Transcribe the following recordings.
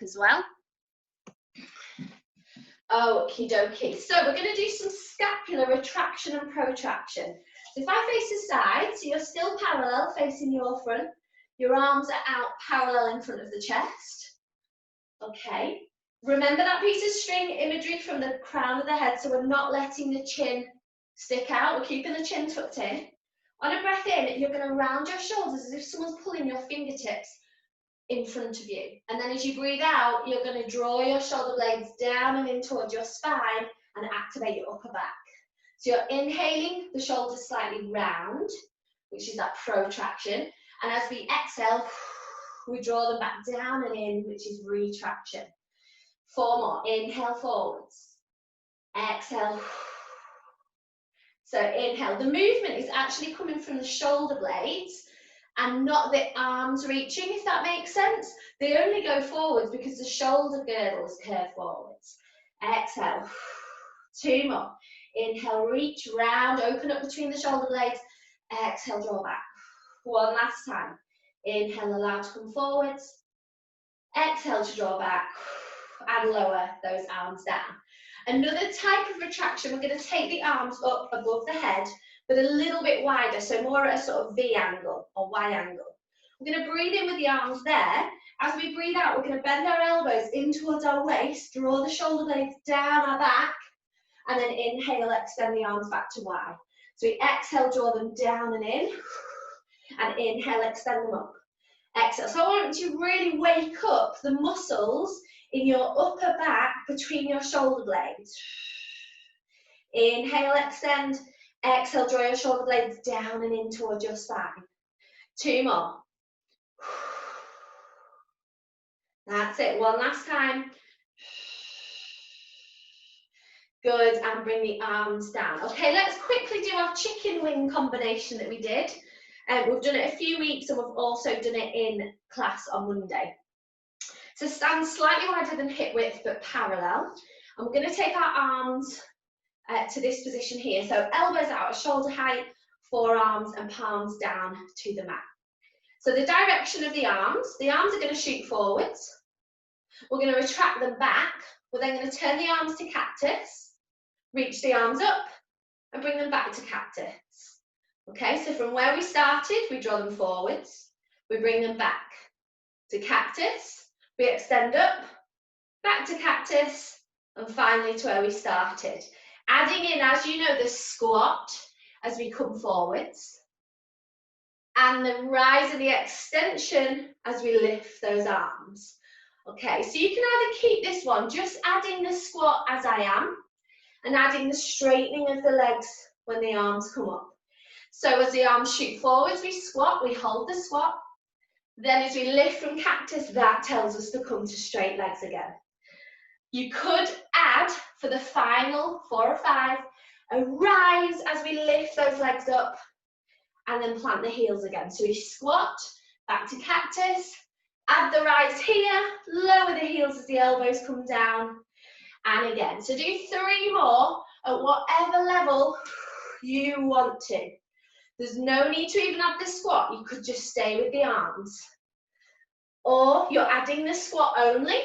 as well. Okie dokie. So we're going to do some scapular retraction and protraction. So if I face the side, so you're still parallel facing your front, your arms are out parallel in front of the chest. Okay. Remember that piece of string imagery from the crown of the head, so we're not letting the chin stick out, we're keeping the chin tucked in. On a breath in, you're going to round your shoulders as if someone's pulling your fingertips in front of you. And then as you breathe out, you're going to draw your shoulder blades down and in towards your spine and activate your upper back. So you're inhaling, the shoulders slightly round, which is that protraction. And as we exhale, we draw them back down and in, which is retraction. 4 more. Inhale forwards. Exhale. So inhale. The movement is actually coming from the shoulder blades and not the arms reaching, if that makes sense. They only go forwards because the shoulder girdles curve forwards. Exhale. 2 more. Inhale, reach round, open up between the shoulder blades. Exhale, draw back. 1 last time. Inhale, allow to come forwards. Exhale to draw back and lower those arms down. Another type of retraction, we're going to take the arms up above the head, but a little bit wider, so more at a sort of V angle or Y angle. We're going to breathe in with the arms there. As we breathe out, we're going to bend our elbows in towards our waist, draw the shoulder blades down our back, and then inhale, extend the arms back to Y. So we exhale, draw them down and in, and inhale, extend them up. Exhale. So I want you to really wake up the muscles in your upper back between your shoulder blades. Inhale, extend. Exhale, draw your shoulder blades down and in towards your spine. 2 more. That's it. 1 last time. Good, and bring the arms down. Okay, let's quickly do our chicken wing combination that we did. We've done it a few weeks and we've also done it in class on Monday. So stand slightly wider than hip width but parallel. And we're going to take our arms to this position here. So elbows out at shoulder height, forearms and palms down to the mat. So the direction of the arms are going to shoot forwards. We're going to retract them back. We're then going to turn the arms to cactus, reach the arms up and bring them back to cactus. Okay, so from where we started, we draw them forwards, we bring them back to cactus, we extend up, back to cactus, and finally to where we started. Adding in, as you know, the squat as we come forwards, and the rise and the extension as we lift those arms. Okay, so you can either keep this one, just adding the squat as I am, and adding the straightening of the legs when the arms come up. So as the arms shoot forwards, we squat, we hold the squat. Then as we lift from cactus, that tells us to come to straight legs again. You could add, for the final 4 or 5, a rise as we lift those legs up and then plant the heels again. So we squat, back to cactus, add the rise here, lower the heels as the elbows come down, and again. So do 3 more at whatever level you want to. There's no need to even add the squat. You could just stay with the arms. Or you're adding the squat only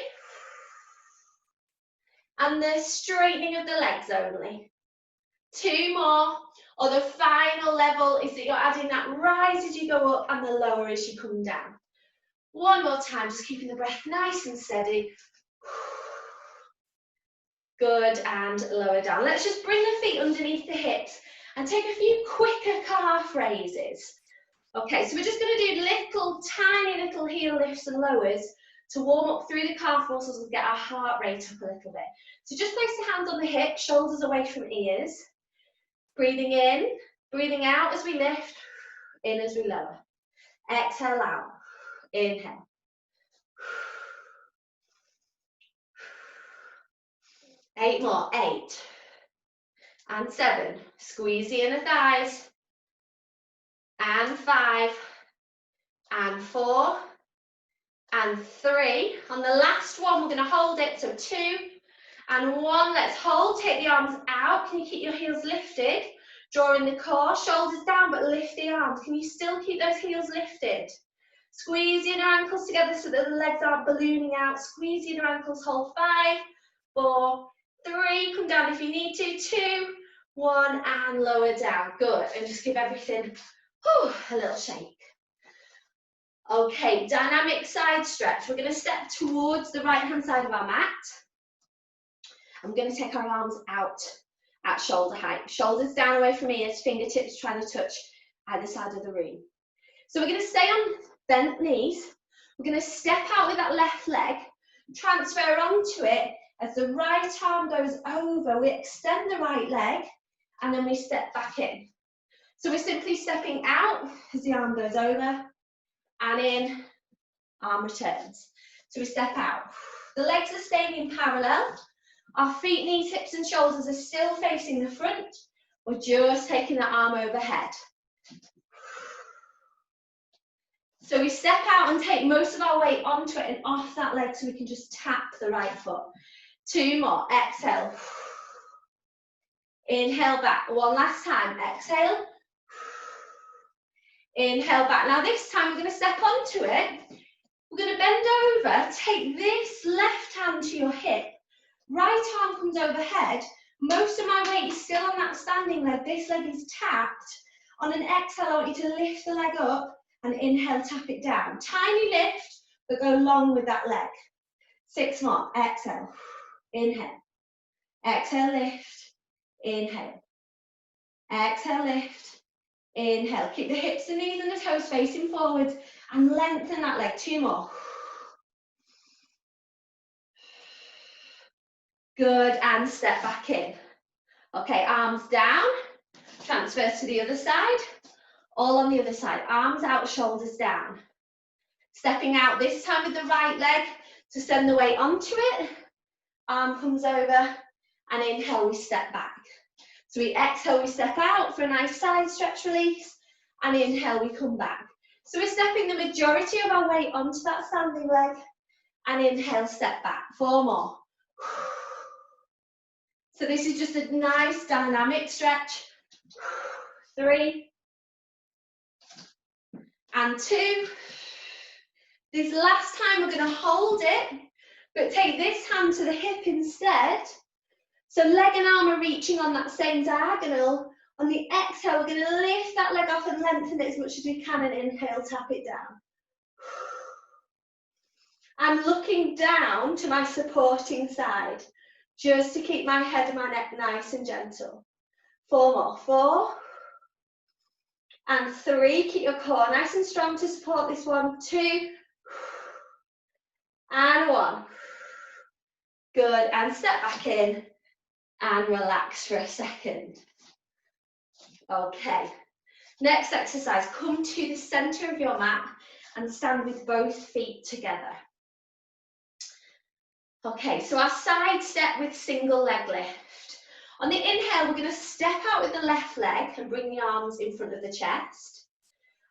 and the straightening of the legs only. 2 more. Or the final level is that you're adding that rise as you go up and the lower as you come down. 1 more time, just keeping the breath nice and steady. Good, and lower down. Let's just bring the feet underneath the hips and take a few quicker calf raises. Okay, so we're just going to do tiny little heel lifts and lowers to warm up through the calf muscles and get our heart rate up a little bit. So just place the hands on the hips, shoulders away from ears. Breathing in, breathing out as we lift, in as we lower. Exhale out, inhale. Eight more, 8 and 7. Squeeze the inner thighs. And 5 and 4 and 3. On the last one, we're going to hold it. So 2 and 1. Let's hold. Take the arms out. Can you keep your heels lifted? Drawing the core, shoulders down, but lift the arms. Can you still keep those heels lifted? Squeeze your inner ankles together so that the legs aren't ballooning out. Squeeze your inner ankles, hold 5, 4, 3, come down if you need to, 2, 1, and lower down. Good, and just give everything a little shake. Okay, dynamic side stretch. We're going to step towards the right-hand side of our mat. I'm going to take our arms out at shoulder height. Shoulders down away from ears, fingertips trying to touch either side of the room. So we're going to stay on bent knees. We're going to step out with that left leg, transfer onto it. As the right arm goes over, we extend the right leg, and then we step back in. So we're simply stepping out as the arm goes over, and in, arm returns. So we step out. The legs are staying in parallel. Our feet, knees, hips and shoulders are still facing the front. We're just taking the arm overhead. So we step out and take most of our weight onto it and off that leg so we can just tap the right foot. 2 more, exhale. Inhale back, one last time, exhale. Inhale back. Now this time we're going to step onto it. We're going to bend over, take this left hand to your hip. Right arm comes overhead. Most of my weight is still on that standing leg. This leg is tapped. On an exhale, I want you to lift the leg up and inhale, tap it down. Tiny lift, but go long with that leg. 6 more. Exhale. Inhale. Exhale, lift. Inhale. Exhale, lift. Inhale. Keep the hips, the knees and the toes facing forwards and lengthen that leg. 2 more. Good, and step back in. Okay, arms down, transfer to the other side, all on the other side. Arms out, shoulders down. Stepping out this time with the right leg to send the weight onto it. Arm comes over, and inhale, we step back. So we exhale, we step out for a nice side stretch release, and inhale, we come back. So we're stepping the majority of our weight onto that standing leg, and inhale, step back. 4 more. So this is just a nice dynamic stretch. 3 and 2. This last time we're going to hold it, but take this hand to the hip instead. So leg and arm are reaching on that same diagonal. On the exhale, we're going to lift that leg off and lengthen it as much as we can, and inhale, tap it down. I'm looking down to my supporting side, just to keep my head and my neck nice and gentle. 4 more. 4 and 3. Keep your core nice and strong to support this one. 2 and 1. Good, and step back in and relax for a second. Okay, next exercise, come to the center of your mat and stand with both feet together. Okay, so our side step with single leg lift. On the inhale, we're going to step out with the left leg and bring the arms in front of the chest.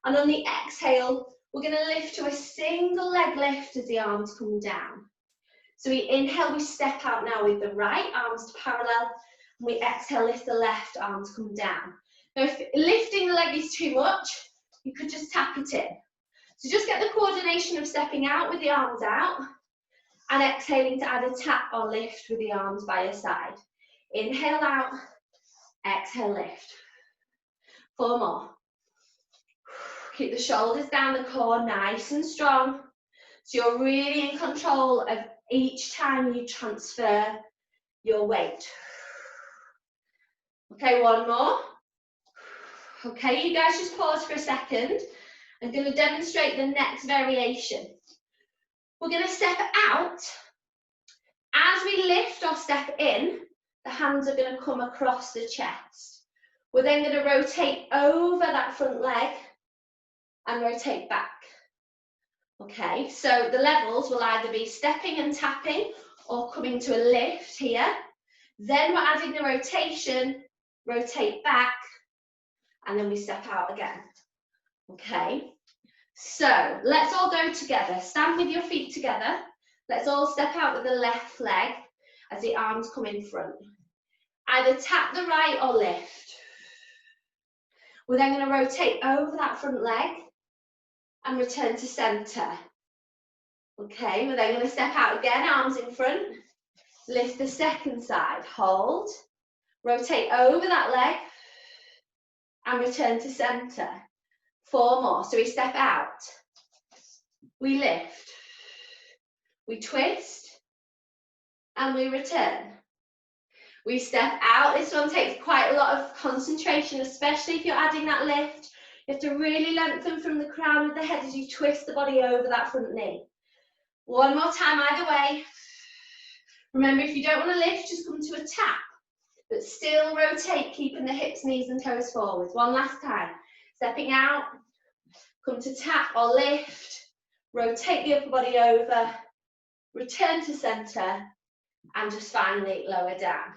And on the exhale, we're going to lift to a single leg lift as the arms come down. So we inhale, we step out now with the right, arms to parallel, and we exhale, lift the left, arms come down. Now if lifting the leg is too much, you could just tap it in. So just get the coordination of stepping out with the arms out, and exhaling to add a tap or lift with the arms by your side. Inhale out, exhale, lift. 4 more. Keep the shoulders down, the core nice and strong. So you're really in control of each time you transfer your weight. Okay, 1 more. Okay, you guys just pause for a second. I'm going to demonstrate the next variation. We're going to step out. As we lift or step in, the hands are going to come across the chest. We're then going to rotate over that front leg and rotate back. Okay, so the levels will either be stepping and tapping or coming to a lift here. Then we're adding the rotation, rotate back, and then we step out again. Okay, so let's all go together. Stand with your feet together. Let's all step out with the left leg as the arms come in front. Either tap the right or lift. We're then going to rotate over that front leg and return to center. Okay, we're then going to step out again, arms in front, lift the second side, hold, rotate over that leg, and return to center. 4 more. So we step out, we lift, we twist, and we return. We step out. This one takes quite a lot of concentration, especially if you're adding that lift. You have to really lengthen from the crown of the head as you twist the body over that front knee. 1 more time either way. Remember, if you don't want to lift, just come to a tap, but still rotate, keeping the hips, knees and toes forward. 1 last time. Stepping out, come to tap or lift, rotate the upper body over, return to center, and just finally lower down.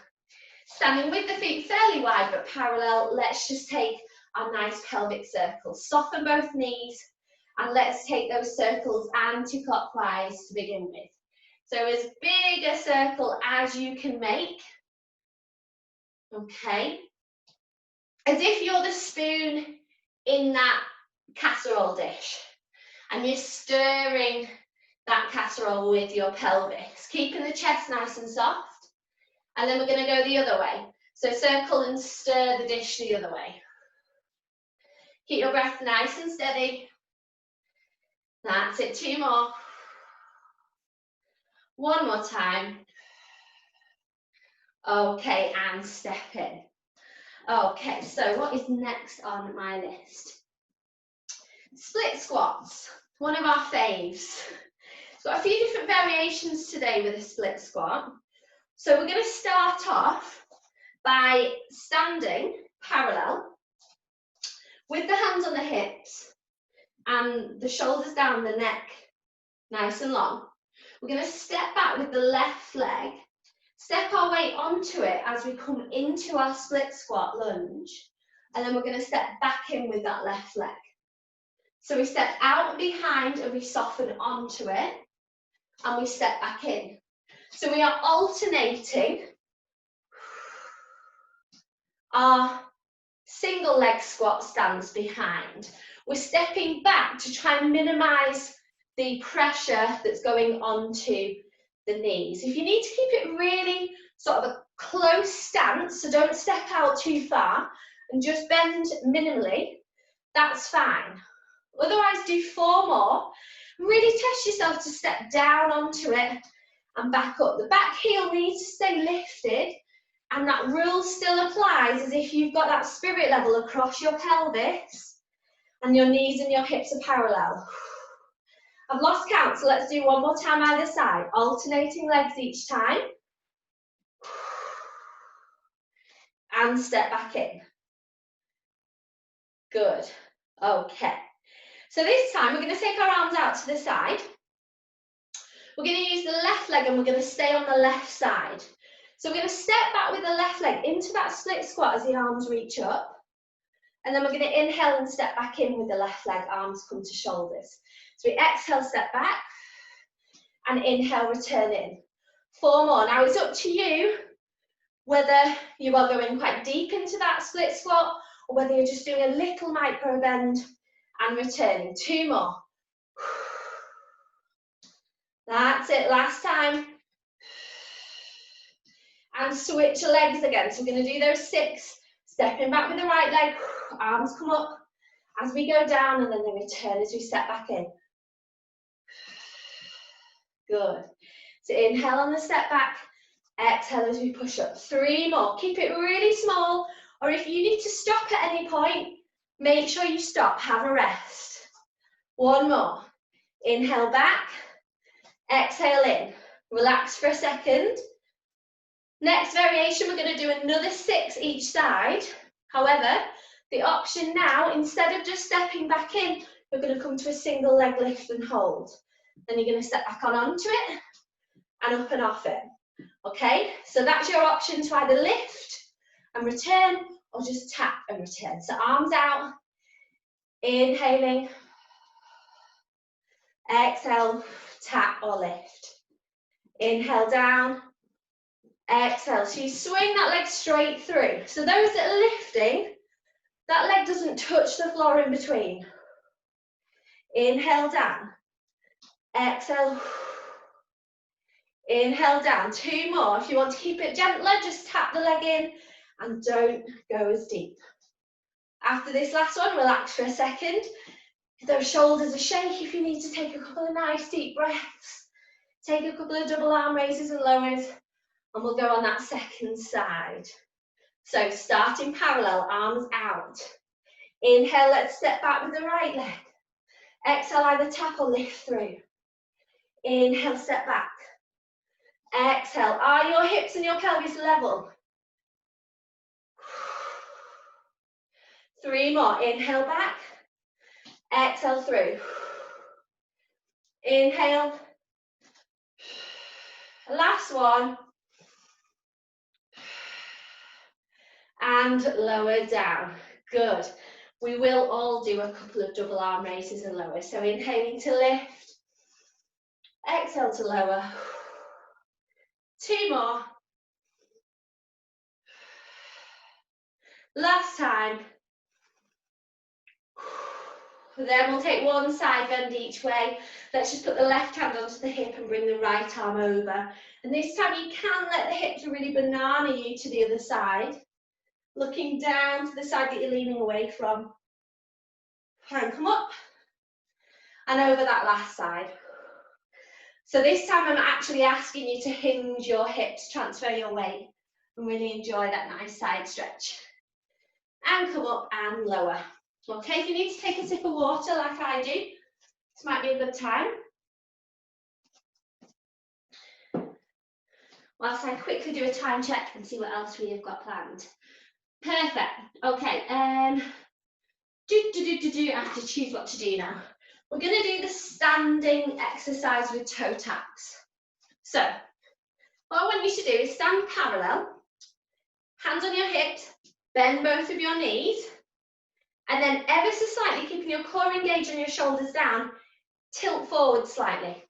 Standing with the feet fairly wide but parallel, let's just take our nice pelvic circles. Soften both knees, and let's take those circles anti-clockwise to begin with. So as big a circle as you can make, okay? As if you're the spoon in that casserole dish, and you're stirring that casserole with your pelvis, keeping the chest nice and soft. And then we're going to go the other way. So circle and stir the dish the other way. Keep your breath nice and steady. That's it, 2 more. 1 more time. Okay, and step in. Okay, so what is next on my list? Split squats, one of our faves. It's got a few different variations today with a split squat. So we're going to start off by standing parallel with the hands on the hips and the shoulders down, the neck nice and long. We're going to step back with the left leg, step our way onto it as we come into our split squat lunge, and then we're going to step back in with that left leg. So we step out and behind and we soften onto it, and we step back in. So we are alternating our single leg squat stance behind. We're stepping back to try and minimize the pressure that's going onto the knees. If you need to keep it really sort of a close stance, so don't step out too far and just bend minimally, that's fine. Otherwise, do 4 more. Really test yourself to step down onto it and back up. The back heel needs to stay lifted, and that rule still applies as if you've got that spirit level across your pelvis and your knees and your hips are parallel. I've lost count, so let's do 1 more time either side. Alternating legs each time. And step back in. Good. Okay. So this time we're going to take our arms out to the side. We're going to use the left leg and we're going to stay on the left side. So we're going to step back with the left leg into that split squat as the arms reach up. And then we're going to inhale and step back in with the left leg, arms come to shoulders. So we exhale, step back, and inhale, return in. 4 more. Now it's up to you whether you are going quite deep into that split squat or whether you're just doing a little micro bend and returning. 2 more. That's it, last time. And switch legs again. So we're going to do those 6. Stepping back with the right leg, arms come up as we go down, and then they return as we step back in. Good. So inhale on the step back, exhale as we push up. 3 more. Keep it really small, or if you need to stop at any point, make sure you stop, have a rest. 1 more. Inhale back, exhale in. Relax for a second. Next variation, we're going to do another 6 each side. However, the option now, instead of just stepping back in, you're going to come to a single leg lift and hold. Then you're going to step back on onto it and up and off it. Okay, so that's your option to either lift and return or just tap and return. So arms out, inhaling, exhale, tap or lift. Inhale down, exhale. So you swing that leg straight through. So those that are lifting, that leg doesn't touch the floor in between. Inhale down. Exhale. Inhale down. 2 more. If you want to keep it gentler, just tap the leg in and don't go as deep. After this last one, relax for a second. If those shoulders are shaky, if you need to take a couple of nice deep breaths, take a couple of double arm raises and lowers, and we'll go on that second side. So starting parallel, arms out. Inhale, let's step back with the right leg. Exhale, either tap or lift through. Inhale, step back. Exhale, are your hips and your pelvis level? 3 more, inhale back. Exhale through. Inhale. Last one. And lower down. Good. We will all do a couple of double arm raises and lowers. So inhaling to lift. Exhale to lower. 2 more. Last time. Then we'll take one side bend each way. Let's just put the left hand onto the hip and bring the right arm over. And this time you can let the hips really banana you to the other side. Looking down to the side that you're leaning away from. And come up. And over that last side. So this time I'm actually asking you to hinge your hips, transfer your weight, and really enjoy that nice side stretch. And come up and lower. Okay, if you need to take a sip of water like I do, this might be a good time. Whilst I quickly do a time check and see what else we have got planned. Perfect. Okay, I have to choose what to do now. We're going to do the standing exercise with toe taps. So, what I want you to do is stand parallel, hands on your hips, bend both of your knees, and then ever so slightly, keeping your core engaged and your shoulders down, tilt forward slightly.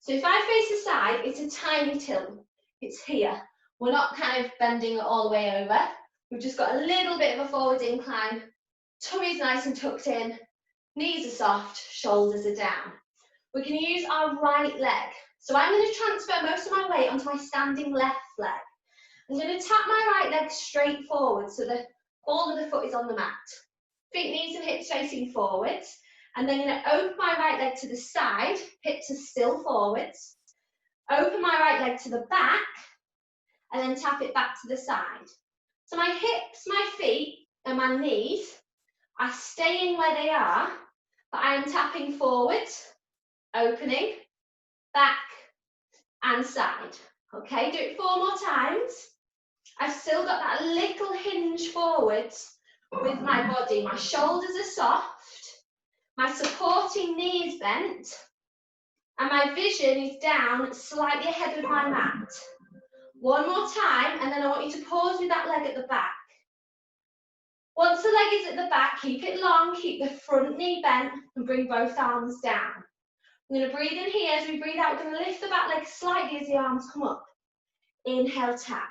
So if I face the side, it's a tiny tilt. It's here. We're not kind of bending it all the way over. We've just got a little bit of a forward incline. Tummy's nice and tucked in. Knees are soft, shoulders are down. We're going to use our right leg. So I'm going to transfer most of my weight onto my standing left leg. I'm going to tap my right leg straight forward so the ball of the foot is on the mat. Feet, knees and hips facing forwards. And then I'm going to open my right leg to the side, hips are still forwards. Open my right leg to the back, and then tap it back to the side. So my hips, my feet, and my knees are staying where they are, but I am tapping forwards, opening, back, and side. Okay, do it 4 more times. I've still got that little hinge forwards with my body. My shoulders are soft, my supporting knee is bent, and my vision is down slightly ahead of my mat. 1 more time, and then I want you to pause with that leg at the back. Once the leg is at the back, keep it long, keep the front knee bent, and bring both arms down. I'm going to breathe in here. As we breathe out, we're going to lift the back leg slightly as the arms come up. Inhale, tap.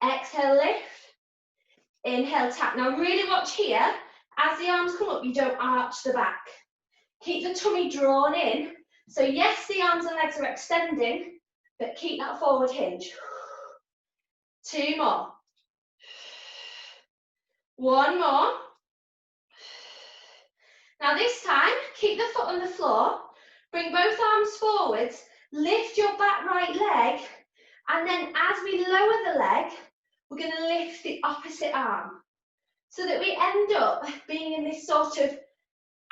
Exhale, lift. Inhale, tap. Now really watch here. As the arms come up, you don't arch the back. Keep the tummy drawn in. So yes, the arms and legs are extending, but keep that forward hinge. 2 more. 1 more. Now this time, keep the foot on the floor, bring both arms forwards, lift your back right leg, and then as we lower the leg, we're going to lift the opposite arm, so that we end up being in this sort of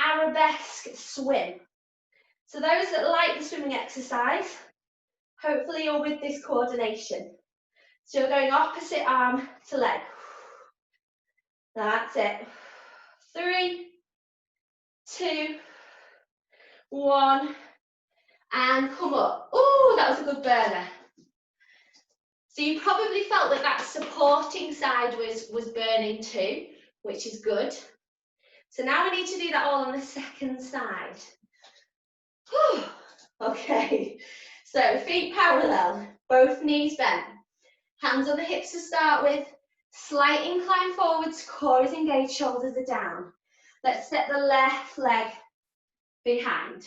arabesque swim. So those that like the swimming exercise, hopefully you're with this coordination. So you're going opposite arm to leg. That's it. 3, 2, 1, and come up. Oh, that was a good burner. So you probably felt that that supporting side was burning too, which is good. So now we need to do that all on the second side. Whew. Okay, so feet parallel, both knees bent, hands on the hips to start with, slight incline forwards, core is engaged, shoulders are down. Let's step the left leg behind.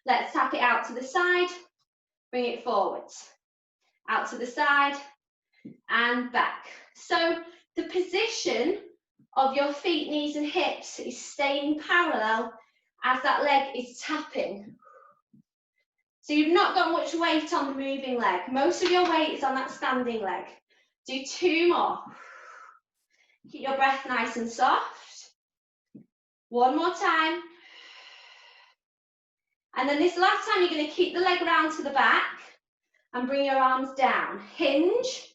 Let's tap it out to the side, bring it forwards, out to the side and back. So the position of your feet, knees and hips is staying parallel as that leg is tapping. So you've not got much weight on the moving leg. Most of your weight is on that standing leg. Do 2 more. Keep your breath nice and soft. 1 more time. And then this last time, you're going to keep the leg round to the back and bring your arms down. Hinge,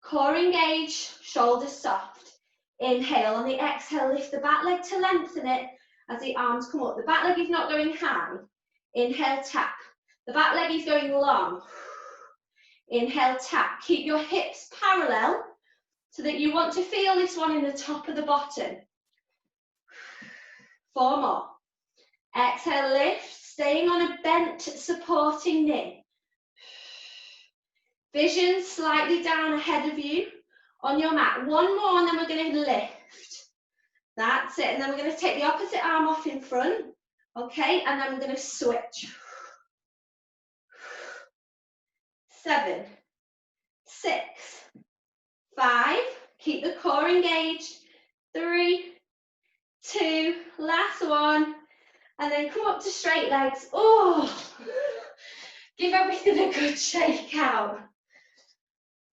core engage, shoulders soft. Inhale. On the exhale, lift the back leg to lengthen it as the arms come up. The back leg is not going high. Inhale, tap. The back leg is going long. Inhale, tap. Keep your hips parallel so that you want to feel this one in the top of the bottom. 4 more. Exhale, lift, staying on a bent supporting knee. Vision slightly down ahead of you on your mat. 1 more and then we're going to lift. That's it. And then we're going to take the opposite arm off in front. Okay, and then we're going to switch. 7, 6, 5. Keep the core engaged. 3, 2, last one. And then come up to straight legs. Oh, give everything a good shake out.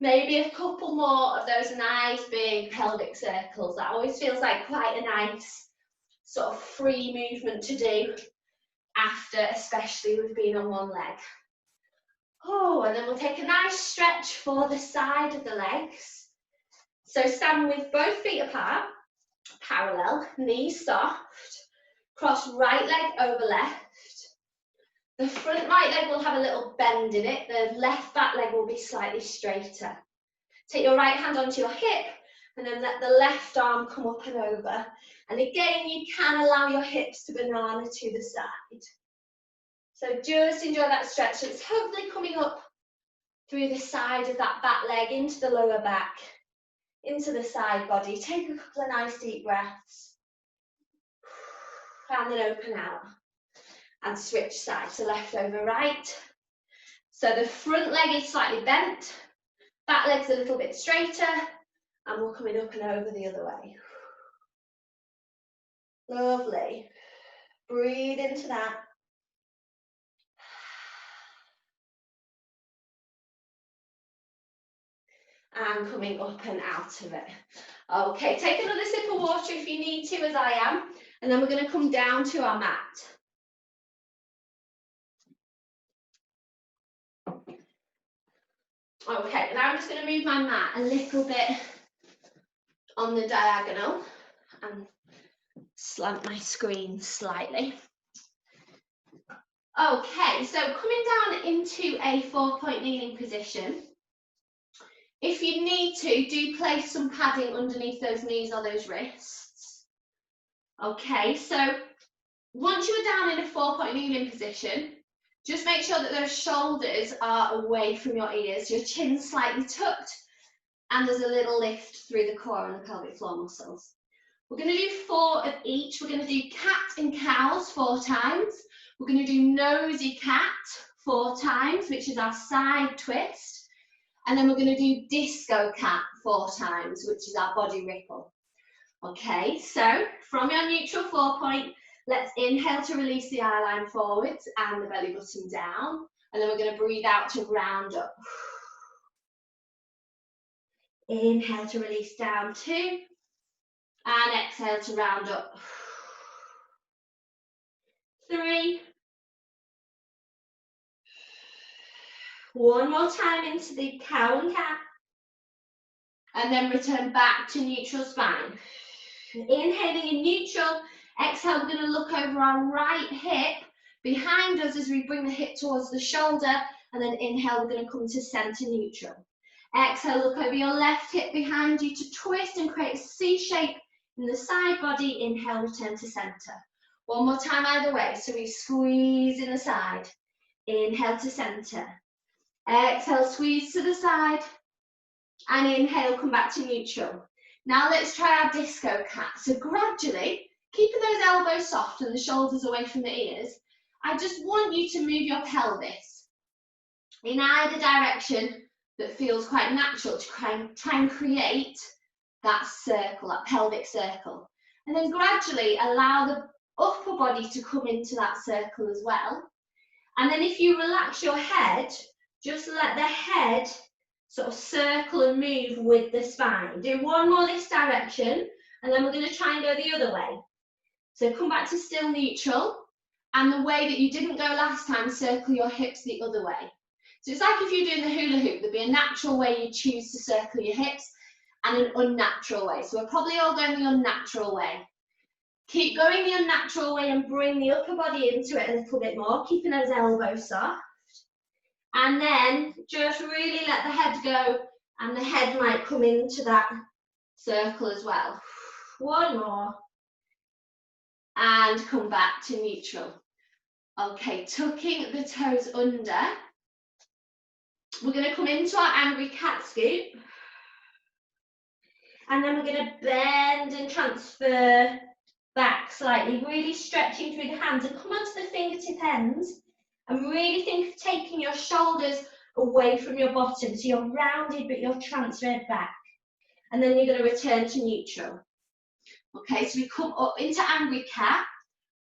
Maybe a couple more of those nice big pelvic circles. That always feels like quite a nice sort of free movement to do after, especially with being on one leg. Oh, and then we'll take a nice stretch for the side of the legs. So stand with both feet apart, parallel, knees soft. Cross right leg over left. The front right leg will have a little bend in it. The left back leg will be slightly straighter. Take your right hand onto your hip and then let the left arm come up and over. And again, you can allow your hips to banana to the side. So just enjoy that stretch. So it's hopefully coming up through the side of that back leg into the lower back, into the side body. Take a couple of nice deep breaths. And then open out and switch sides, so left over right. So the front leg is slightly bent, back leg's a little bit straighter, and we're coming up and over the other way. Lovely. Breathe into that. And coming up and out of it. Okay, take another sip of water if you need to, as I am, and then we're going to come down to our mat. Okay, now I'm just going to move my mat a little bit on the diagonal and slant my screen slightly. Okay, so coming down into a 4-point kneeling position. If you need to, do place some padding underneath those knees or those wrists. Okay, so once you are down in a 4-point kneeling position, just make sure that those shoulders are away from your ears, your chin slightly tucked, and there's a little lift through the core and the pelvic floor muscles. We're going to do 4 of each. We're going to do cat and cows 4 times. We're going to do nosy cat 4 times, which is our side twist. And then we're going to do disco cat 4 times, which is our body ripple. Okay, so from your neutral 4-point, let's inhale to release the eye line forwards and the belly button down. And then we're going to breathe out to round up. Inhale to release down 2. And exhale to round up. 3. 1 more time into the cow and cat. And then return back to neutral spine. Inhaling in neutral. Exhale, we're going to look over our right hip behind us as we bring the hip towards the shoulder. And then inhale, we're going to come to center neutral. Exhale, look over your left hip behind you to twist and create a C shape in the side body. Inhale, return to center. 1 more time either way. So we squeeze in the side. Inhale to center. Exhale, squeeze to the side. And inhale, come back to neutral. Now let's try our disco cat. So gradually, Keeping those elbows soft and the shoulders away from the ears, I just want you to move your pelvis in either direction that feels quite natural to try and create that circle, that pelvic circle. And then gradually allow the upper body to come into that circle as well. And then if you relax your head, just let the head sort of circle and move with the spine. Do one more this direction, and then we're going to try and go the other way. So come back to still neutral, and the way that you didn't go last time, circle your hips the other way. So it's like if you're doing the hula hoop, there'd be a natural way you choose to circle your hips and an unnatural way. So we're probably all going the unnatural way. Keep going the unnatural way and bring the upper body into it a little bit more, keeping those elbows soft. And then just really let the head go, and the head might come into that circle as well. One more. And come back to neutral. Okay, tucking the toes under. We're going to come into our angry cat scoop. And then we're going to bend and transfer back slightly, really stretching through the hands, and come onto the fingertip ends and really think of taking your shoulders away from your bottom. So you're rounded, but you're transferred back. And then you're going to return to neutral. Okay, so we come up into angry cat,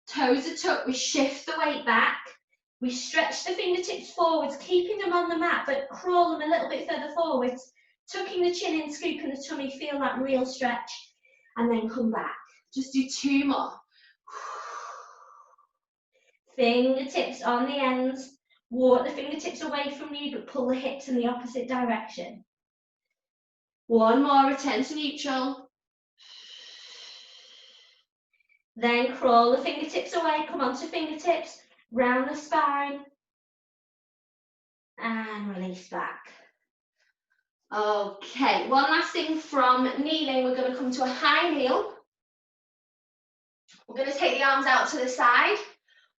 toes are tucked, we shift the weight back, we stretch the fingertips forwards, keeping them on the mat, but crawl them a little bit further forwards, tucking the chin in, scooping the tummy, feel that real stretch, and then come back. Just do 2 more. Fingertips on the ends, walk the fingertips away from you, but pull the hips in the opposite direction. 1 more, return to neutral. Then crawl the fingertips away, come onto fingertips, round the spine, and release back. Okay, one last thing from kneeling, we're going to come to a high kneel. We're going to take the arms out to the side.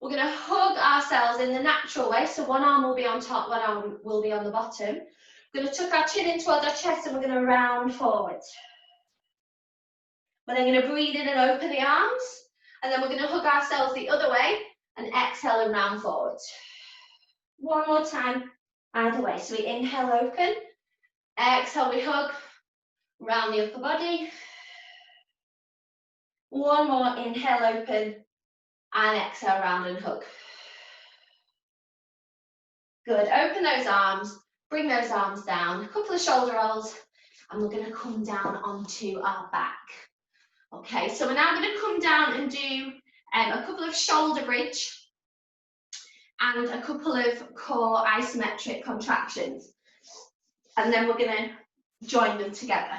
We're going to hug ourselves in the natural way, so one arm will be on top, one arm will be on the bottom. We're going to tuck our chin in towards our chest, and we're going to round forwards. We're then going to breathe in and open the arms, and then we're going to hug ourselves the other way and exhale and round forwards. One more time, either way. So we inhale, open, exhale, we hug, round the upper body. One more, inhale, open, and exhale, round and hug. Good, open those arms, bring those arms down, a couple of shoulder rolls, and we're going to come down onto our back. Okay, so we're now going to come down and do a couple of shoulder bridge and a couple of core isometric contractions. And then we're going to join them together.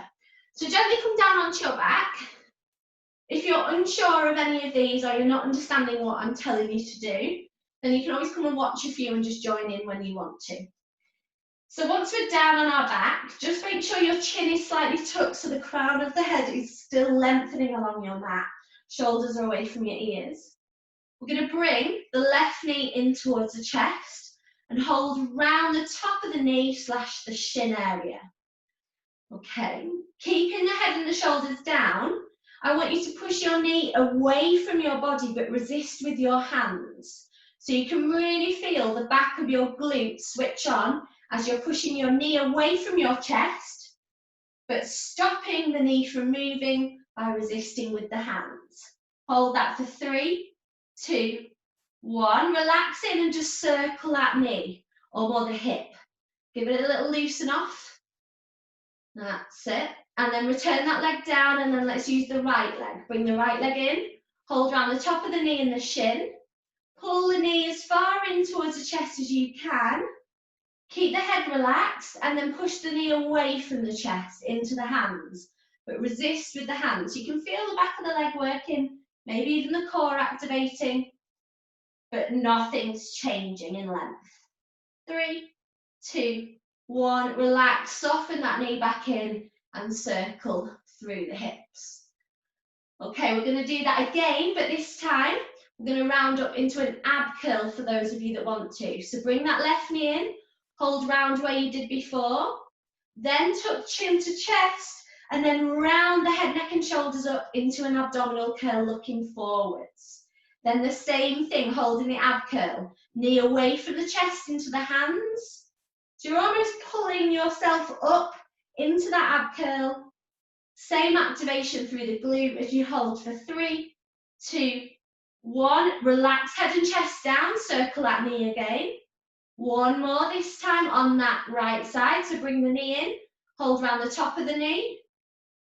So gently come down onto your back. If you're unsure of any of these or you're not understanding what I'm telling you to do, then you can always come and watch a few and just join in when you want to. So once we're down on our back, just make sure your chin is slightly tucked so the crown of the head is still lengthening along your mat. Shoulders are away from your ears. We're going to bring the left knee in towards the chest and hold round the top of the knee / the shin area. Okay, keeping the head and the shoulders down, I want you to push your knee away from your body but resist with your hands. So you can really feel the back of your glutes switch on as you're pushing your knee away from your chest, but stopping the knee from moving by resisting with the hands. Hold that for 3, 2, 1. Relax in and just circle that knee or more the hip. Give it a little loosen off. That's it. And then return that leg down, and then let's use the right leg. Bring the right leg in, hold around the top of the knee and the shin. Pull the knee as far in towards the chest as you can. Keep the head relaxed and then push the knee away from the chest into the hands, but resist with the hands. You can feel the back of the leg working, maybe even the core activating, but nothing's changing in length. 3, 2, 1. Relax, soften that knee back in and circle through the hips. Okay, we're going to do that again, but this time we're going to round up into an ab curl for those of you that want to. So bring that left knee in, hold round where you did before, then tuck chin to chest And then round the head, neck and shoulders up into an abdominal curl looking forwards. Then the same thing, holding the ab curl. Knee away from the chest into the hands. So you're almost pulling yourself up into that ab curl. Same activation through the glute as you hold for 3, 2, 1. Relax head and chest down, circle that knee again. One more this time on that right side, so bring the knee in, hold around the top of the knee,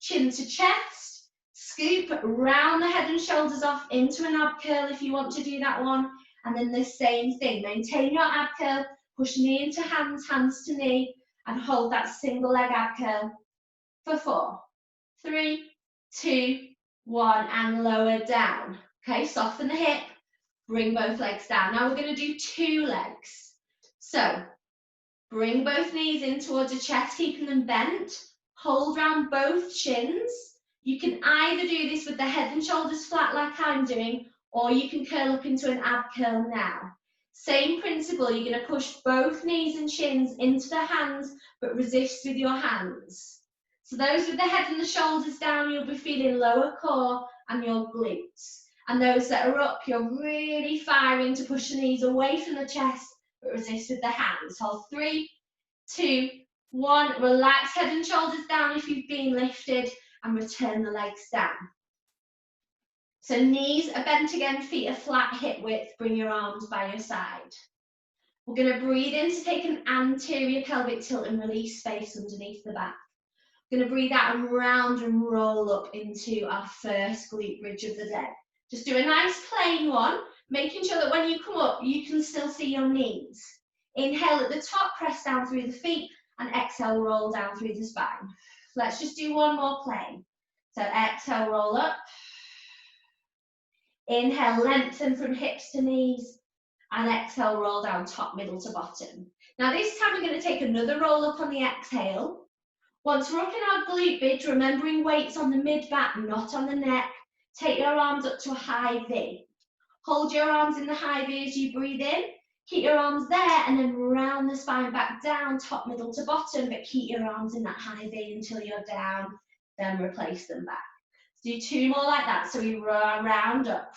chin to chest, scoop round the head and shoulders off into an ab curl if you want to do that one, and then the same thing, maintain your ab curl, push knee into hands, hands to knee, and hold that single leg ab curl for 4, 3, 2, 1, and lower down. Okay, soften the hip, bring both legs down. Now we're going to do 2 legs. So, bring both knees in towards your chest, keeping them bent. Hold round both shins. You can either do this with the head and shoulders flat like I'm doing, or you can curl up into an ab curl now. Same principle, you're going to push both knees and shins into the hands, but resist with your hands. So those with the head and the shoulders down, you'll be feeling lower core and your glutes. And those that are up, you're really firing to push the knees away from the chest, but resist with the hands. Hold 3, 2, 1. Relax head and shoulders down if you've been lifted, and return the legs down. So knees are bent again, feet are flat, hip width. Bring your arms by your side. We're going to breathe in to take an anterior pelvic tilt and release space underneath the back. We're going to breathe out and round and roll up into our first glute bridge of the day. Just do a nice plain one, making sure that when you come up, you can still see your knees. Inhale at the top, press down through the feet, and exhale, roll down through the spine. Let's just do one more plain. So exhale, roll up. Inhale, lengthen from hips to knees, and exhale, roll down top, middle to bottom. Now this time we're going to take another roll up on the exhale. Once we're up in our glute bridge, remembering weights on the mid-back, not on the neck, take your arms up to a high V. Hold your arms in the high V as you breathe in. Keep your arms there and then round the spine back down, top, middle to bottom, but keep your arms in that high V until you're down, then replace them back. Do 2 more like that, so we round up.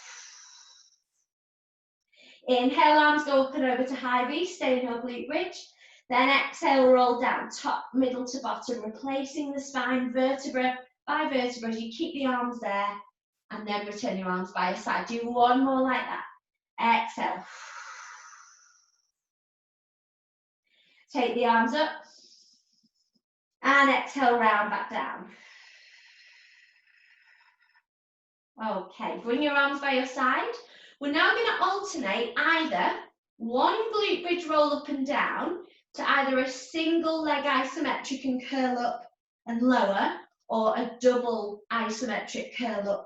Inhale, arms go up and over to high V, stay in your glute bridge. Then exhale, roll down, top, middle to bottom, replacing the spine vertebra by vertebra as you keep the arms there, and then return your arms by your side. Do 1 more like that. Exhale. Take the arms up, and exhale, round back down. Okay, bring your arms by your side. We're now going to alternate either one glute bridge roll up and down to either a single leg isometric and curl up and lower, or a double isometric curl up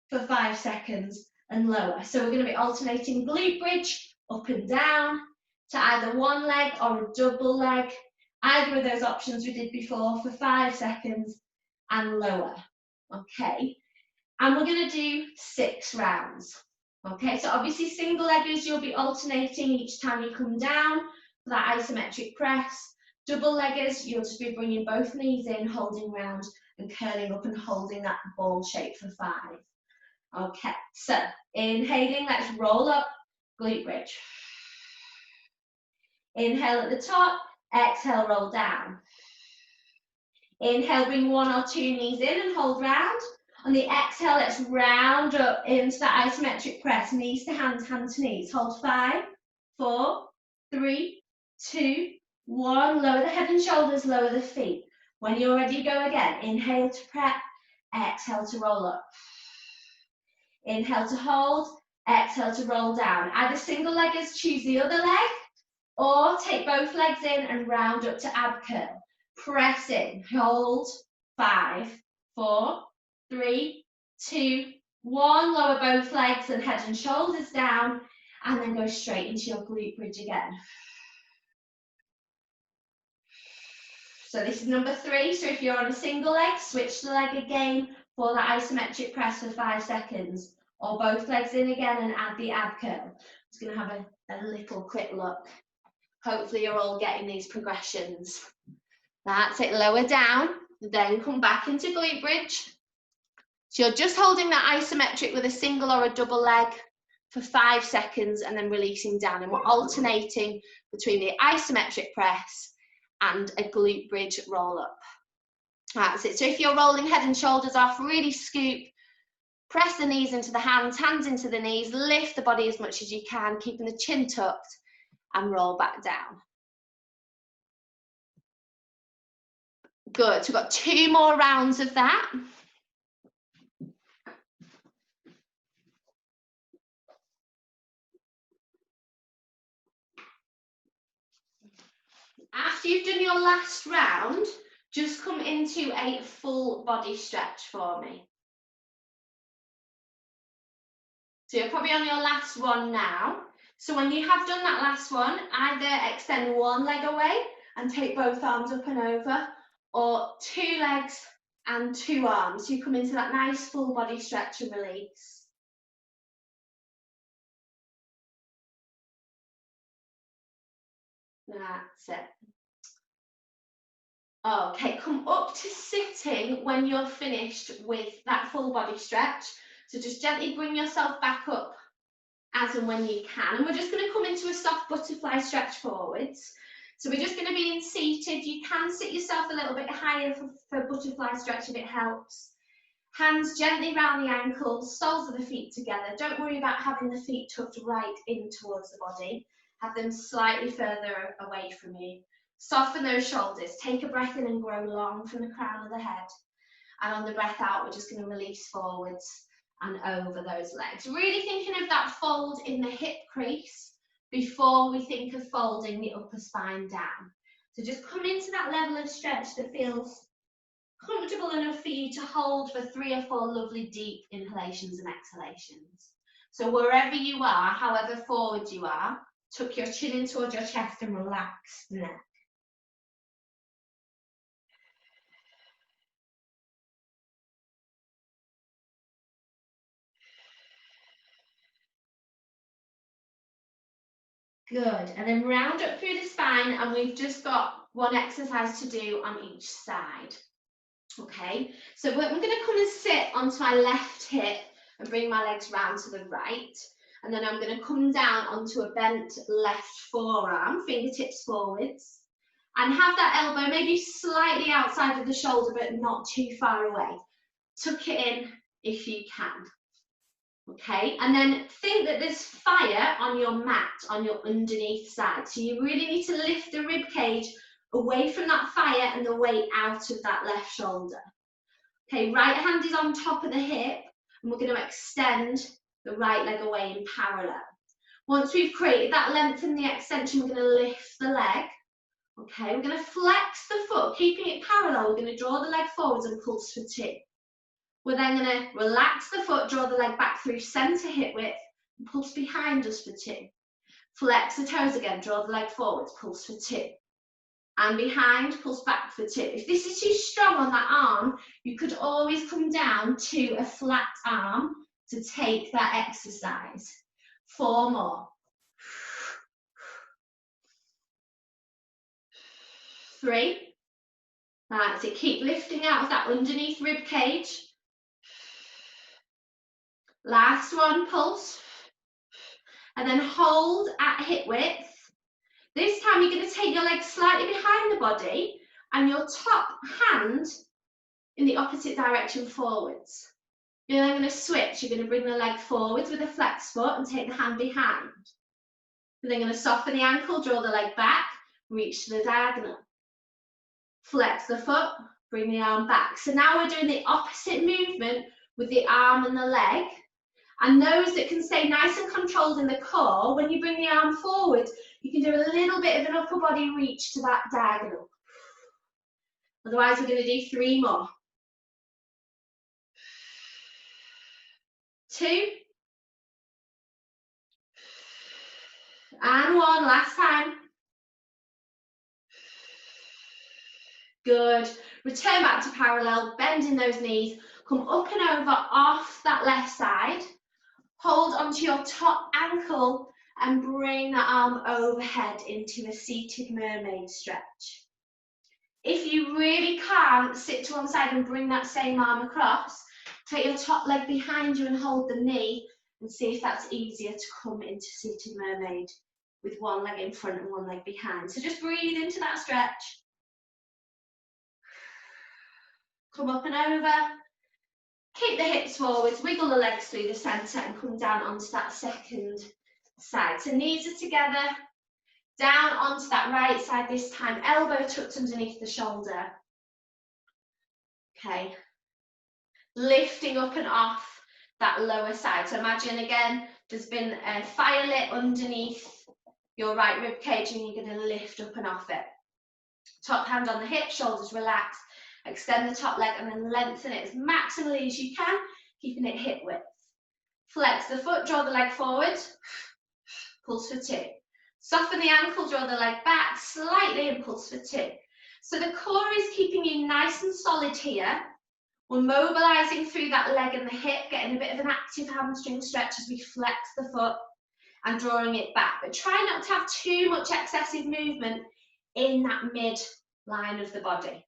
for 5 seconds and lower. So we're going to be alternating glute bridge up and down to either one leg or a double leg, either of those options we did before, for 5 seconds and lower. Okay, and we're going to do 6 rounds. Okay, so obviously single leggers, you'll be alternating each time you come down for that isometric press. Double leggers, you'll just be bringing both knees in, holding round and curling up and holding that ball shape for 5. Okay, so inhaling, let's roll up, glute bridge. Inhale at the top, exhale, roll down. Inhale, bring 1 or 2 knees in and hold round. On the exhale, let's round up into that isometric press, knees to hands, hands to knees. Hold 5, 4, 3, 2, 1. Lower the head and shoulders, lower the feet. When you're ready, go again. Inhale to prep, exhale to roll up. Inhale to hold, exhale to roll down. Either single leggers, choose the other leg, or take both legs in and round up to ab curl. Press in, hold, 5, 4, 3, 2, 1. Lower both legs and head and shoulders down, and then go straight into your glute bridge again. So this is number 3. So if you're on a single leg, switch the leg again for that isometric press for 5 seconds, or both legs in again and add the ab curl. I'm just going to have a little quick look. Hopefully you're all getting these progressions. That's it, lower down, then come back into glute bridge. So you're just holding that isometric with a single or a double leg for 5 seconds and then releasing down. And we're alternating between the isometric press and a glute bridge roll up. That's it. So if you're rolling head and shoulders off, really scoop, press the knees into the hands into the knees, lift the body as much as you can, keeping the chin tucked, and roll back down. Good, so we've got 2 more rounds of that. After you've done your last round, just come into a full body stretch for me. So you're probably on your last one now. So when you have done that last one, either extend one leg away and take both arms up and over, or 2 legs and 2 arms. So you come into that nice full body stretch and release. That's it. Okay, come up to sitting when you're finished with that full body stretch. So just gently bring yourself back up as and when you can. And we're just going to come into a soft butterfly stretch forwards. So we're just going to be in seated. You can sit yourself a little bit higher for butterfly stretch if it helps. Hands gently round the ankles, soles of the feet together. Don't worry about having the feet tucked right in towards the body. Have them slightly further away from you. Soften those shoulders. Take a breath in and grow long from the crown of the head. And on the breath out, we're just going to release forwards and over those legs. Really thinking of that fold in the hip crease before we think of folding the upper spine down. So just come into that level of stretch that feels comfortable enough for you to hold for 3 or 4 lovely deep inhalations and exhalations. So wherever you are, however forward you are, tuck your chin in towards your chest and relax the neck. Good, and then round up through the spine, and we've just got one exercise to do on each side. Okay, so I'm going to come and sit onto my left hip and bring my legs round to the right, and then I'm going to come down onto a bent left forearm, fingertips forwards, and have that elbow maybe slightly outside of the shoulder but not too far away. Tuck it in if you can. Okay, and then think that there's fire on your mat, on your underneath side. So you really need to lift the rib cage away from that fire and the weight out of that left shoulder. Okay, right hand is on top of the hip, and we're going to extend the right leg away in parallel. Once we've created that length and the extension, we're going to lift the leg. Okay, we're going to flex the foot, keeping it parallel. We're going to draw the leg forwards and pulse for 2. We're then going to relax the foot, draw the leg back through centre hip width, and pulse behind us for 2. Flex the toes again, draw the leg forwards, pulse for 2. And behind, pulse back for 2. If this is too strong on that arm, you could always come down to a flat arm to take that exercise. 4 more. 3. That's it. Keep lifting out of that underneath rib cage. Last one, pulse. And then hold at hip width. This time you're going to take your leg slightly behind the body and your top hand in the opposite direction forwards. You're then going to switch. You're going to bring the leg forwards with a flex foot and take the hand behind. You're then going to soften the ankle, draw the leg back, reach to the diagonal. Flex the foot, bring the arm back. So now we're doing the opposite movement with the arm and the leg. And those that can stay nice and controlled in the core, when you bring the arm forward, you can do a little bit of an upper body reach to that diagonal. Otherwise, we're going to do 3 more. 2. And 1, last time. Good. Return back to parallel, bending those knees. Come up and over off that left side. Hold onto your top ankle and bring the arm overhead into a seated mermaid stretch. If you can't, sit to one side and bring that same arm across. Take your top leg behind you and hold the knee, and see if that's easier to come into seated mermaid with one leg in front and one leg behind. So just breathe into that stretch. Come up and over. Keep the hips forwards, wiggle the legs through the centre and come down onto that second side. So knees are together, down onto that right side this time, elbow tucked underneath the shoulder. Okay, lifting up and off that lower side. So imagine again, there's been a fire lit underneath your right rib cage and you're going to lift up and off it. Top hand on the hip, shoulders relaxed, extend the top leg and then lengthen it as maximally as you can, keeping it hip width. Flex the foot, draw the leg forward, pulse for 2. Soften the ankle, draw the leg back slightly and pulse for 2. So the core is keeping you nice and solid here. We're mobilising through that leg and the hip, getting a bit of an active hamstring stretch as we flex the foot and drawing it back. But try not to have too much excessive movement in that mid line of the body.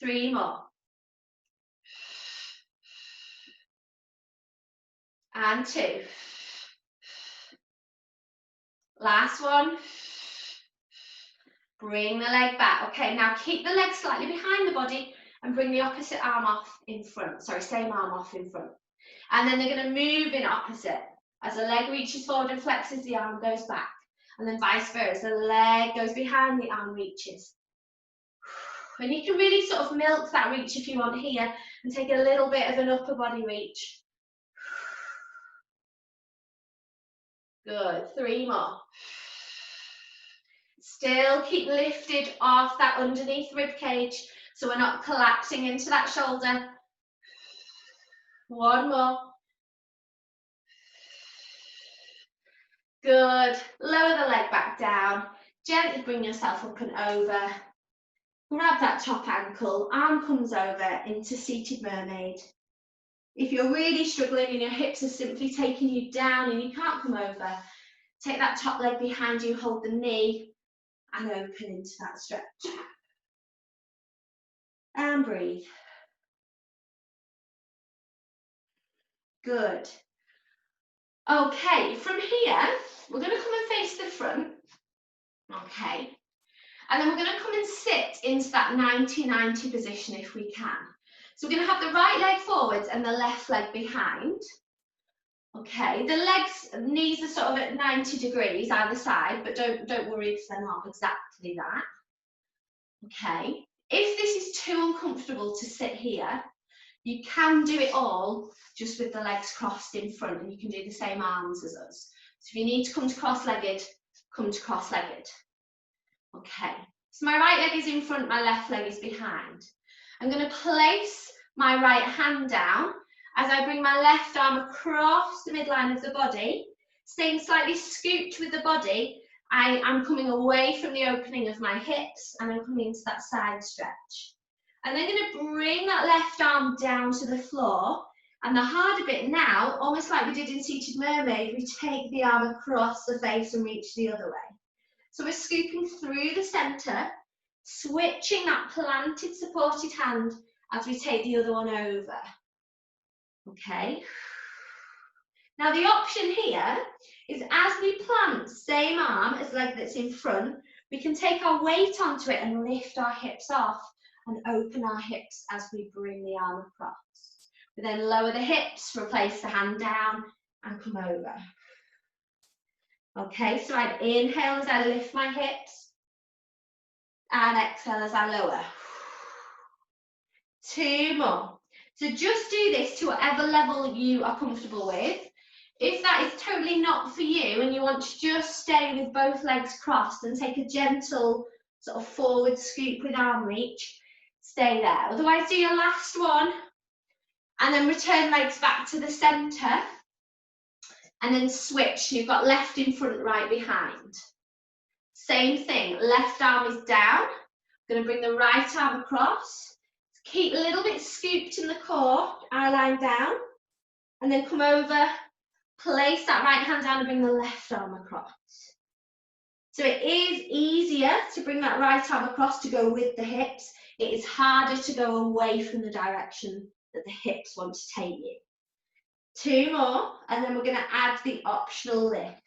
3 more. And 2. Last one. Bring the leg back. Okay, now keep the leg slightly behind the body and bring the opposite arm off in front. Sorry, same arm off in front. And then they're going to move in opposite. As the leg reaches forward and flexes, the arm goes back. And then vice versa. The leg goes behind, the arm reaches. And you can really sort of milk that reach if you want here and take a little bit of an upper body reach. Good. 3 more. Still keep lifted off that underneath rib cage so we're not collapsing into that shoulder. 1 more. Good. Lower the leg back down. Gently bring yourself up and over. Grab that top ankle. Arm comes over into seated mermaid. If you're really struggling and your hips are simply taking you down and you can't come over, take that top leg behind you, hold the knee and open into that stretch. And breathe. Good. Okay, from here, we're going to come and face the front. Okay. And then we're going to come and sit into that 90-90 position if we can. So we're going to have the right leg forwards and the left leg behind. Okay, the legs, knees are sort of at 90 degrees either side, but don't worry if they're not exactly that. Okay, if this is too uncomfortable to sit here, you can do it all just with the legs crossed in front, and you can do the same arms as us. So if you need to come to cross-legged, come to cross-legged. Okay, so my right leg is in front, my left leg is behind. I'm going to place my right hand down as I bring my left arm across the midline of the body, staying slightly scooped with the body. I'm coming away from the opening of my hips and I'm coming into that side stretch. I'm then going to bring that left arm down to the floor, and the harder bit now, almost like we did in Seated Mermaid, we take the arm across the face and reach the other way. So we're scooping through the centre, switching that planted supported hand as we take the other one over. Okay. Now the option here is as we plant same arm as leg that's in front, we can take our weight onto it and lift our hips off and open our hips as we bring the arm across. We then lower the hips, replace the hand down and come over. Okay, so I'd inhale as I lift my hips and exhale as I lower. 2 more. So just do this to whatever level you are comfortable with. If that is totally not for you and you want to just stay with both legs crossed and take a gentle sort of forward scoop with arm reach, stay there. Otherwise, do your last one and then return legs back to the centre and then switch. You've got left in front, right behind. Same thing, left arm is down. I'm going to bring the right arm across. Keep a little bit scooped in the core, eye line down, and then come over, place that right hand down and bring the left arm across. So it is easier to bring that right arm across to go with the hips. It is harder to go away from the direction that the hips want to take you. 2 more, and then we're going to add the optional lift.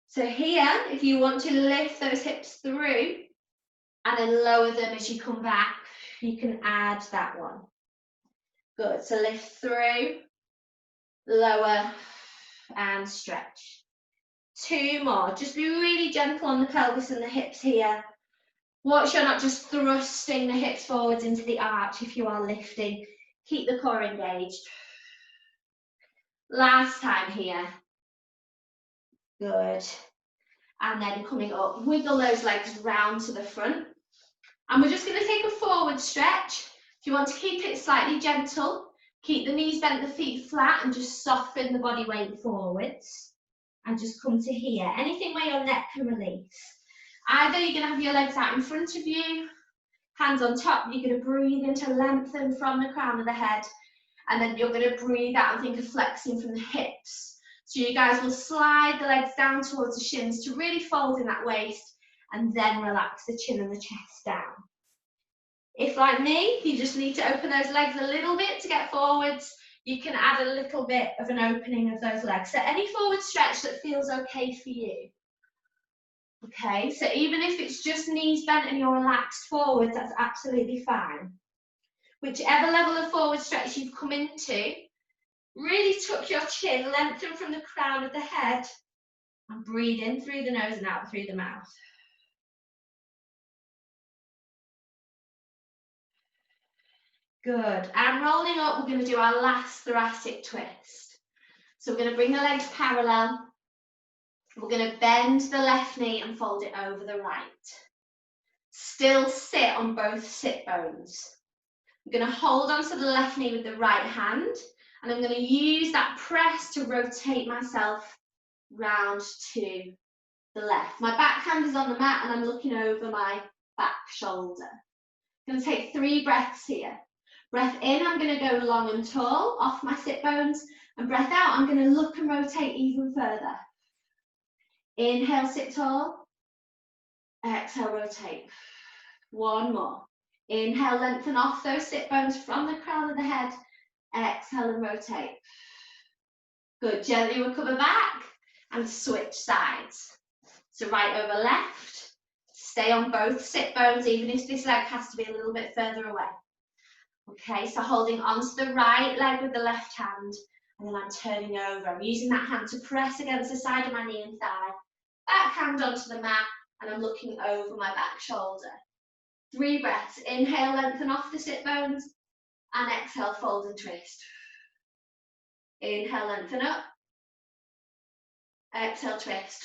So here, if you want to lift those hips through and then lower them as you come back, you can add that one. Good, so lift through, lower, and stretch. 2 more, just be really gentle on the pelvis and the hips here. Watch you're not just thrusting the hips forwards into the arch if you are lifting. Keep the core engaged. Last time here. Good. And then coming up, wiggle those legs round to the front. And we're just going to take a forward stretch. If you want to keep it slightly gentle, keep the knees bent, the feet flat, and just soften the body weight forwards. And just come to here. Anything where your neck can release. Either you're going to have your legs out in front of you, hands on top, you're going to breathe in to lengthen from the crown of the head, and then you're going to breathe out and think of flexing from the hips. So you guys will slide the legs down towards the shins to really fold in that waist, and then relax the chin and the chest down. If, like me, you just need to open those legs a little bit to get forwards, you can add a little bit of an opening of those legs. So any forward stretch that feels okay for you. Okay, so even if it's just knees bent and you're relaxed forward, that's absolutely fine. Whichever level of forward stretch you've come into, really tuck your chin, lengthen from the crown of the head, and breathe in through the nose and out through the mouth. Good, and rolling up, we're going to do our last thoracic twist. So we're going to bring the legs parallel. We're going to bend the left knee and fold it over the right. Still sit on both sit bones. I'm going to hold onto the left knee with the right hand, and I'm going to use that press to rotate myself round to the left. My back hand is on the mat and I'm looking over my back shoulder. I'm going to take 3 breaths here. Breath in, I'm going to go long and tall off my sit bones, and breath out, I'm going to look and rotate even further. Inhale, sit tall. Exhale, rotate. 1 more. Inhale, lengthen off those sit bones from the crown of the head. Exhale and rotate. Good, gently recover back and switch sides. So right over left. Stay on both sit bones, even if this leg has to be a little bit further away. Okay, so holding onto the right leg with the left hand, and then I'm turning over. I'm using that hand to press against the side of my knee and thigh. Back hand onto the mat, and I'm looking over my back shoulder. 3 breaths. Inhale, lengthen off the sit bones, and exhale, fold and twist. Inhale, lengthen up. Exhale, twist.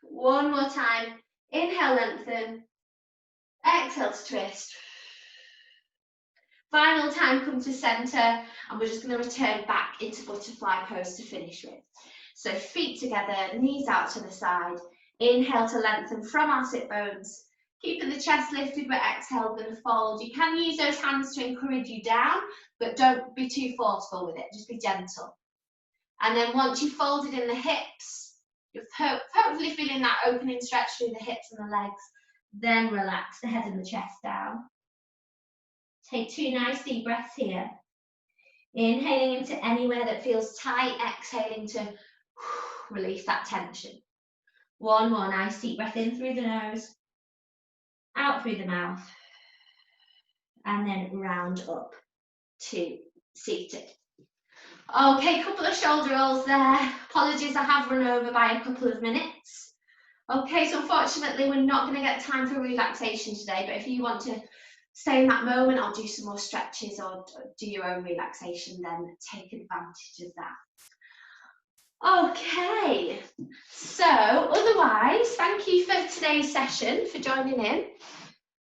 1 more time. Inhale, lengthen. Exhale to twist. Final time, come to center, and we're just going to return back into butterfly pose to finish with. So feet together, knees out to the side. Inhale to lengthen from our sit bones. Keeping the chest lifted, but exhale, going to fold. You can use those hands to encourage you down, but don't be too forceful with it. Just be gentle. And then once you've folded in the hips, you're hopefully feeling that opening stretch through the hips and the legs. Then relax the head and the chest down. Take 2 nice deep breaths here. Inhaling into anywhere that feels tight, exhaling to release that tension. 1 more nice deep breath in through the nose, out through the mouth, and then round up to seated. Okay, couple of shoulder rolls there. Apologies, I have run over by a couple of minutes. Okay, so unfortunately we're not going to get time for relaxation today, but if you want to stay in that moment, I'll do some more stretches or do your own relaxation, then take advantage of that. Okay, so otherwise, thank you for today's session, for joining in.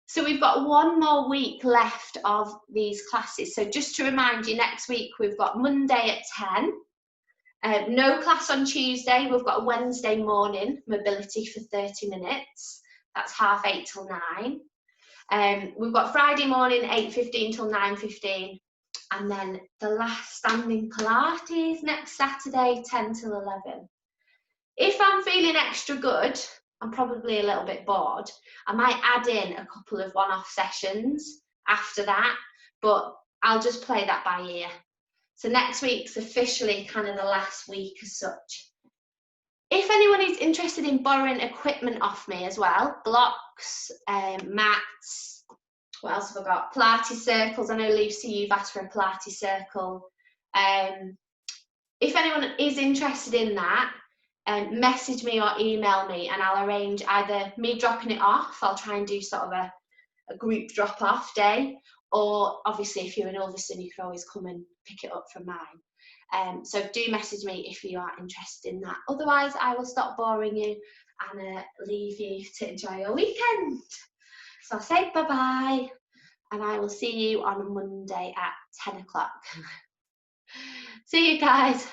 So we've got 1 more week left of these classes. So just to remind you, next week we've got Monday at 10. No class on Tuesday. We've got Wednesday morning mobility for 30 minutes. That's 8:30 till 9. We've got Friday morning 8:15 till 9:15, And then the last standing Pilates next Saturday, 10 till 11. If I'm feeling extra good, I'm probably a little bit bored, I might add in a couple of one-off sessions after that, but I'll just play that by ear. So next week's officially kind of the last week as such. If anyone is interested in borrowing equipment off me as well, blocks, mats, what else have I got? Pilates circles. I know, Lucy, you've asked for a Pilates circle. If anyone is interested in that, message me or email me and I'll arrange either me dropping it off, I'll try and do sort of a group drop-off day, or obviously if you're in Ulverston you can always come and pick it up from mine. So do message me if you are interested in that. Otherwise I will stop boring you and leave you to enjoy your weekend. So I'll say bye-bye and I will see you on Monday at 10 o'clock. See you guys.